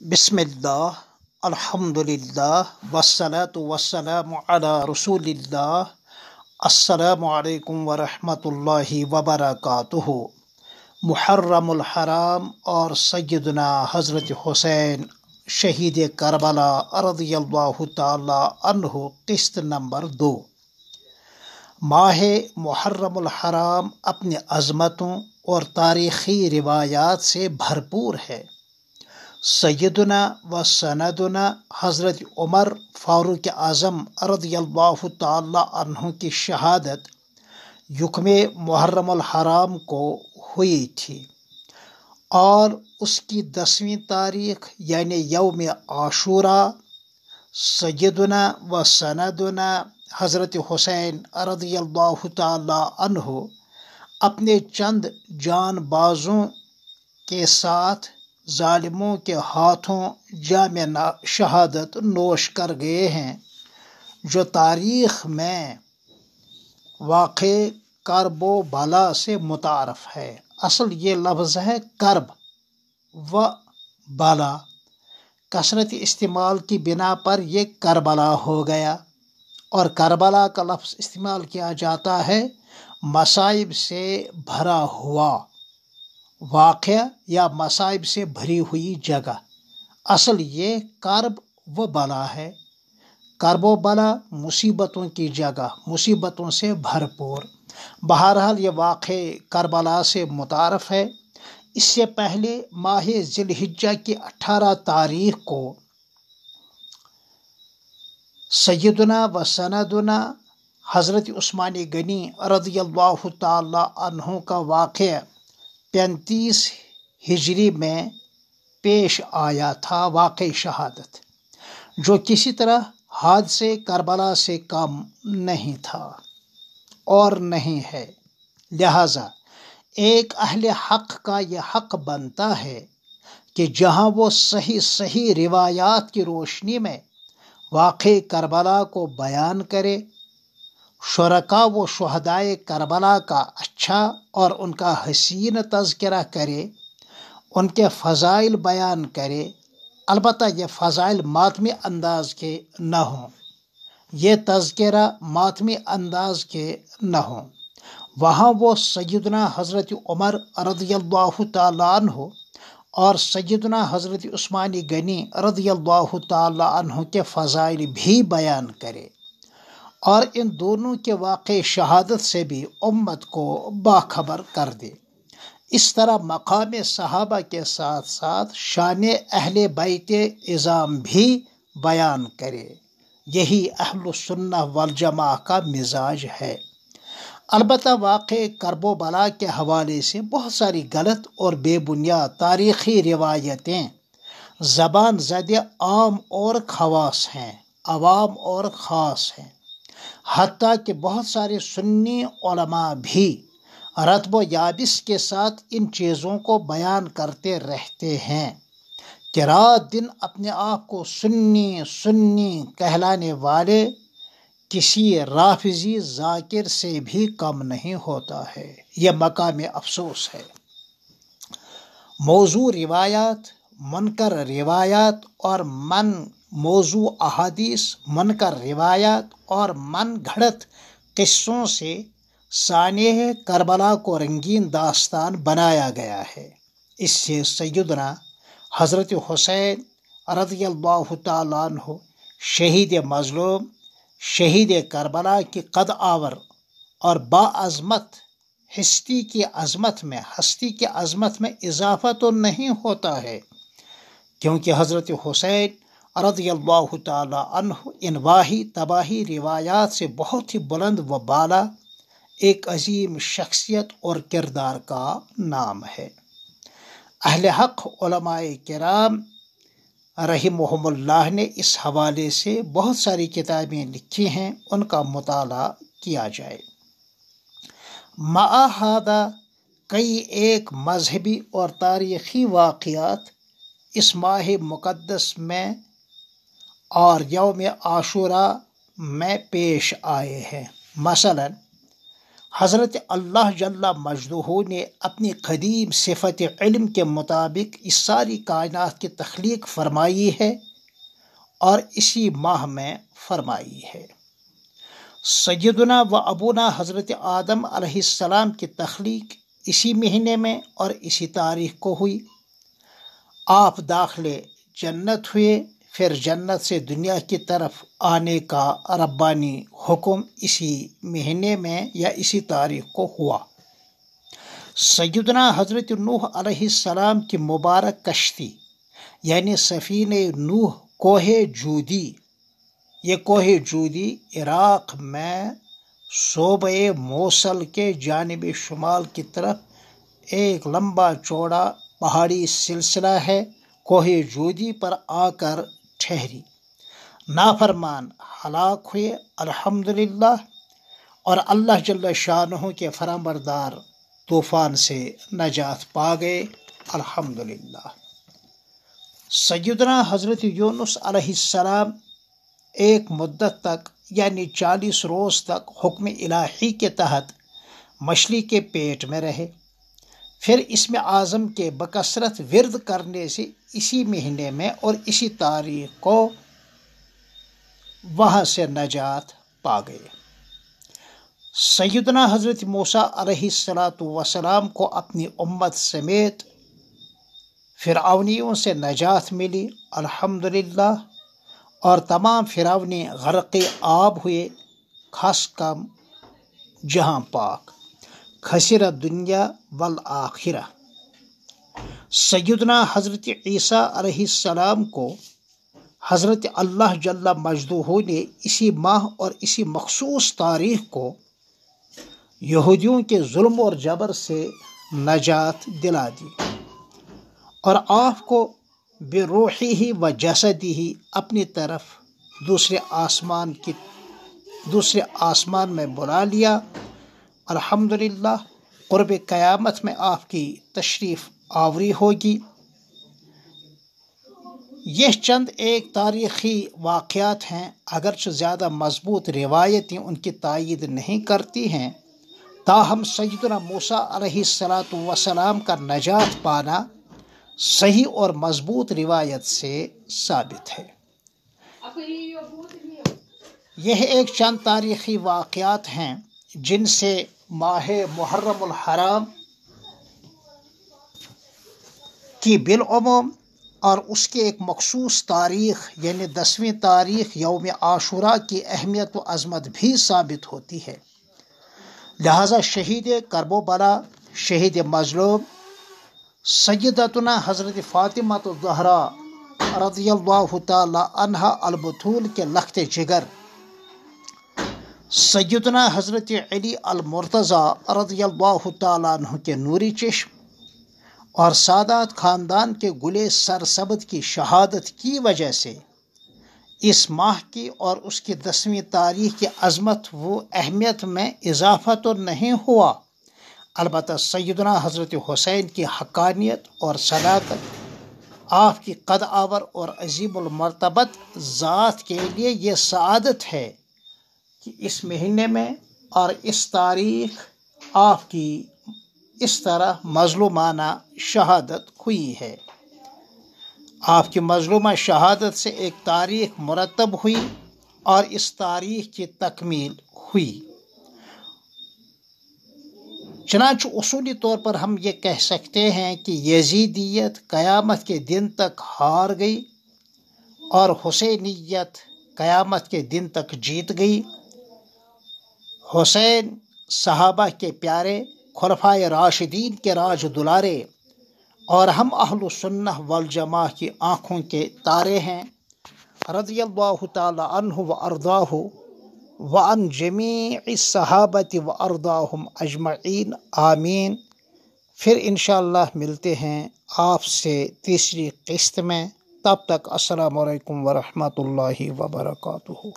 بسم اللہ الحمد للہ والصلاة والسلام علی رسول اللہ السلام علیکم ورحمۃ اللہ وبرکاتہ۔ محرم الحرام اور سیدنا حضرت حسین شہید کربلا رضی اللہ تعالی عنہ قسط نمبر 2۔ ماہ محرم الحرام اپنی عظمتوں اور تاریخی روایات سے بھرپور ہے۔ سیدنا و سندنا حضرت عمر فاروق اعظم رضی اللہ تعالی عنہ کی شہادت یکم محرم الحرام کو ہوئی تھی اور اس کی 10ویں تاریخ یعنی یوم عاشوراء سیدنا و سندنا حضرت حسین رضی اللہ تعالی عنہ اپنے چند جان بازوں کے ساتھ ظالموں کے ہاتھوں جام شہادت نوش کر گئے ہیں، جو تاریخ میں واقع کرب و بلا سے متعارف ہے۔ اصل یہ لفظ ہے کرب و بلا، کثرت استعمال کی بنا پر یہ کربلا ہو گیا، اور کربلا کا لفظ استعمال کیا جاتا ہے مصائب سے بھرا ہوا واقعہ یا مصائب سے بھری ہوئی جگہ۔ اصل یہ کرب و بلا ہے۔ کرب و بلا مصیبتوں کی جگہ، مصیبتوں سے بھرپور۔ بہرحال یہ واقع کربلا سے متعارف ہے۔ اس سے پہلے ماہ ذی الحجہ کی 18 تاریخ کو سیدنا و سندنا حضرت عثمان غنی رضی اللہ تعالی عنہ کا واقعہ 35 ہجری میں پیش آیا تھا، واقع شہادت، جو کسی طرح حادثے کربلا سے کم نہیں تھا اور نہیں ہے۔ لہذا ایک اہل حق کا یہ حق بنتا ہے کہ جہاں وہ صحیح روایات کی روشنی میں واقع کربلا کو بیان کرے، شرکاء و شہدائے کربلا کا اچھا اور ان کا حسین تذکرہ کرے، ان کے فضائل بیان کرے۔ البتہ یہ فضائل ماتمی انداز کے نہ ہوں، یہ تذکرہ ماتمی انداز کے نہ ہوں۔ وہاں وہ سیدنا حضرت عمر رضی اللہ تعالی عنہ اور سیدنا حضرت عثمان غنی رضی اللہ تعالی عنہ کے فضائل بھی بیان کرے، اور ان دونوں کے واقع شہادت سے بھی امت کو باخبر کر دے۔ اس طرح مقام صحابہ کے ساتھ ساتھ شان اہل بیت اعظام بھی بیان کرے۔ یہی اہل السنہ والجماعہ کا مزاج ہے۔ البتہ واقع کرب و بلا کے حوالے سے بہت ساری غلط اور بے بنیاد تاریخی روایتیں زبان زد عام اور خواص ہیں، عوام اور خاص ہیں۔ حتیٰ کہ بہت سارے سنی علماء بھی رطب و یابس کے ساتھ ان چیزوں کو بیان کرتے رہتے ہیں کہ رات دن اپنے آپ کو سنی کہلانے والے کسی رافضی ذاکر سے بھی کم نہیں ہوتا ہے۔ یہ مقام افسوس ہے۔ موضوع روایات، منکر روایات اور موضوع احادیث، منکر روایات اور من گھڑت قصوں سے سانحہ کربلا کو رنگین داستان بنایا گیا ہے۔ اس سے سیدنا حضرت حسین رضی اللہ تعالی عنہ شہید مظلوم، شہید کربلا کی قد آور اور باعظمت ہستی کی عظمت میں اضافہ تو نہیں ہوتا ہے، کیونکہ حضرت حسین رضی اللہ تعالی عنہ ان واہی تباہی روایات سے بہت ہی بلند و بالا ایک عظیم شخصیت اور کردار کا نام ہے۔ اہل حق علماء کرام رحمہم اللہ نے اس حوالے سے بہت ساری کتابیں لکھی ہیں، ان کا مطالعہ کیا جائے۔ مع ھذا کئی ایک مذہبی اور تاریخی واقعات اس ماہ مقدس میں اور یوم عاشوراء میں پیش آئے ہیں۔ مثلا حضرت اللہ جل مجدہ نے اپنی قدیم صفت علم کے مطابق اس ساری کائنات کی تخلیق فرمائی ہے اور اسی ماہ میں فرمائی ہے۔ سیدنا و ابونا حضرت آدم علیہ السلام کی تخلیق اسی مہینے میں اور اسی تاریخ کو ہوئی۔ آپ داخل جنت ہوئے، پھر جنت سے دنیا کی طرف آنے کا ربانی حکم اسی مہینے میں یا اسی تاریخ کو ہوا۔ سیدنا حضرت نوح علیہ السلام کی مبارک کشتی یعنی سفینہ نوح کوہ جودی، یہ کوہ جودی عراق میں صوبہ موصل کے جانب شمال کی طرف ایک لمبا چوڑا پہاڑی سلسلہ ہے۔ کوہ جودی پر آ کر ٹھہری، نافرمان ہلاک ہوئے الحمدللہ، اور اللہ جل شانہ کے فرمانبردار طوفان سے نجات پا گئے الحمدللہ۔ سیدنا حضرت یونس علیہ السلام ایک مدت تک یعنی 40 روز تک حکم الہی کے تحت مچھلی کے پیٹ میں رہے، پھر اسم اعظم کے بکثرت ورد کرنے سے اسی مہینے میں اور اسی تاریخ کو وہاں سے نجات پا گئے۔ سیدنا حضرت موسیٰ علیہ السلام کو اپنی امت سمیت فرعونیوں سے نجات ملی الحمدللہ، اور تمام فرعونی غرق آب ہوئے، خاص کم جہاں پاک، خسر دنیا والآخرہ۔ سیدنا حضرت عیسیٰ علیہ السلام کو حضرت اللہ جل مجدہ نے اسی ماہ اور اسی مخصوص تاریخ کو یہودیوں کے ظلم اور جبر سے نجات دلا دی، اور آپ کو بروحی و جسدی ہی اپنی طرف دوسرے آسمان میں بلا لیا الحمدللہ۔ قرب قیامت میں آپ کی تشریف آوری ہوگی۔ یہ چند ایک تاریخی واقعات ہیں، اگرچہ زیادہ مضبوط روایتیں ان کی تائید نہیں کرتی ہیں، تاہم سیدنا موسیٰ علیہ السلام کا نجات پانا صحیح اور مضبوط روایت سے ثابت ہے۔ یہ ایک چند تاریخی واقعات ہیں جن سے ماہ محرم الحرام کی بالعموم اور اس کے ایک مخصوص تاریخ یعنی 10ویں تاریخ یوم عاشوراء کی اہمیت و عظمت بھی ثابت ہوتی ہے۔ لہذا شہید کرب و بلا، شہید مظلوم سیدتنا حضرت فاطمہ الزہرا رضی اللہ تعالی عنہا البتول کے لخت جگر، سیدنا حضرت علی المرتضیٰ رضی اللہ تعالیٰ عنہ کے نوری چشم اور سادات خاندان کے گلے سرسبد کی شہادت کی وجہ سے اس ماہ کی اور اس کی 10ویں تاریخ کی عظمت و اہمیت میں اضافہ تو نہیں ہوا، البتہ سیدنا حضرت حسین کی حقانیت اور صداقت، آپ کی قد آور اور عظیم المرتبت ذات کے لیے یہ سعادت ہے کہ اس مہینے میں اور اس تاریخ آپ کی اس طرح مظلومانہ شہادت ہوئی ہے۔ آپ کی مظلومہ شہادت سے ایک تاریخ مرتب ہوئی اور اس تاریخ کی تکمیل ہوئی۔ چنانچہ اصولی طور پر ہم یہ کہہ سکتے ہیں کہ یزیدیت قیامت کے دن تک ہار گئی اور حسینیت قیامت کے دن تک جیت گئی۔ حسین صحابہ کے پیارے، خلفائے راشدین کے راج دلارے، اور ہم اہل سنہ والجماع کی آنکھوں کے تارے ہیں، رضی اللہ تعالی عنہ و ارضاہ وعن جمیع الصحابۃ و ارضاہم اجمعین آمین۔ پھر انشاءاللہ ملتے ہیں آپ سے تیسری قسط میں، تب تک السلام علیکم ورحمۃ اللہ وبرکاتہ۔